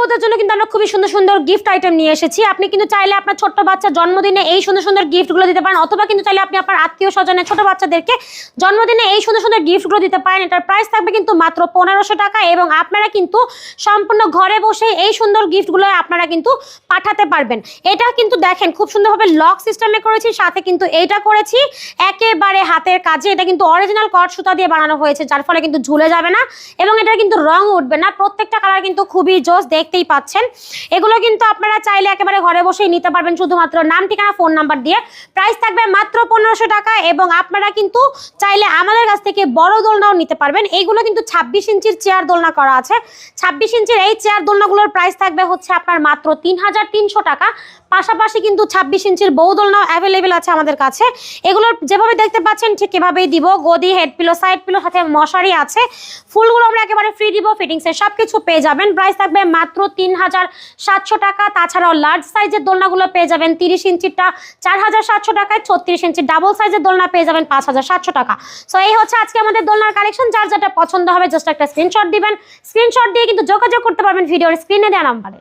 বাবুদের জন্য কিন্তু আমরা খুবই সুন্দর সুন্দর গিফট আইটেম নিয়ে এসেছি। আপনি কিন্তু চাইলে আপনার ছোট্ট বাচ্চার জন্মদিনে এই সুন্দর সুন্দর গিফটগুলো দিতে পারেন, অথবা কিন্তু চাইলে আপনি আপনার আত্মীয় স্বজনের ছোট বাচ্চাদেরকে জন্মদিনে এই সুন্দর সুন্দর গিফটগুলো দিতে পারেন। এটার প্রাইস থাকবে কিন্তু মাত্র 1500 টাকা, এবং আপনারা কিন্তু সম্পূর্ণ ঘরে বসে এই সুন্দর গিফটগুলো আপনারা কিন্তু পাঠাতে পারবেন। এটা কিন্তু দেখেন খুব সুন্দরভাবে লক সিস্টেমে করেছি, সাথে কিন্তু এইটা করেছি একেবারে হাতের কাজে। এটা কিন্তু অরিজিনাল কট সুতা দিয়ে বানানো হয়েছে, যার ফলে কিন্তু ঝুলে যাবে না এবং এটা কিন্তু রং উঠবে না। প্রত্যেকটা কালার কিন্তু খুবই জোস, দেখতেই পাচ্ছেন। এগুলো কিন্তু আপনারা চাইলে একেবারে ঘরে বসেই নিতে পারবেন, শুধুমাত্র নাম, ঠিকানা, ফোন নাম্বার দিয়ে। প্রাইস থাকবে মাত্র 1500 টাকা, এবং আপনারা কিন্তু চাইলে আমাদের কাছ থেকে বড় দোলনাও নিতে পারবেন। এইগুলো কিন্তু 26 ইঞ্চির চেয়ার দোলনা করা আছে। 26 ইঞ্চির এই চেয়ার দোলনাগুলোর প্রাইস থাকবে হচ্ছে আপনার মাত্র 3300 টাকা। পাশাপাশি কিন্তু 26 ইঞ্চির বউ দোলনাও অ্যাভেলেবেল আছে আমাদের কাছে। এগুলোর যেভাবে দেখতে পাচ্ছেন ঠিক এভাবেই দিব, গদি, হেড পিলো, সাইড পিলো, সাথে মশারি আছে। ফুলগুলো আমরা একেবারে ফ্রি দিব, ফিটিংসের সবকিছু পেয়ে যাবেন। প্রাইস থাকবে মাত্র 3700 টাকা। তাছাড়াও লার্জ সাইজের দোলনাগুলো পেয়ে যাবেন 30 ইঞ্চিটা 4700 টাকায়, 36 ইঞ্চি ডাবল সাইজের দোলনা পেয়ে যাবেন 5700 টাকা। সো এই হচ্ছে আজকে আমাদের দোলনার কালেকশন। যার যেটা পছন্দ হবে জাস্ট একটা স্ক্রিনশট দিবেন, স্ক্রিনশট দিয়ে কিন্তু যোগাযোগ করতে পারবেন ভিডিওর স্ক্রিনে দেওয়া নাম্বারে।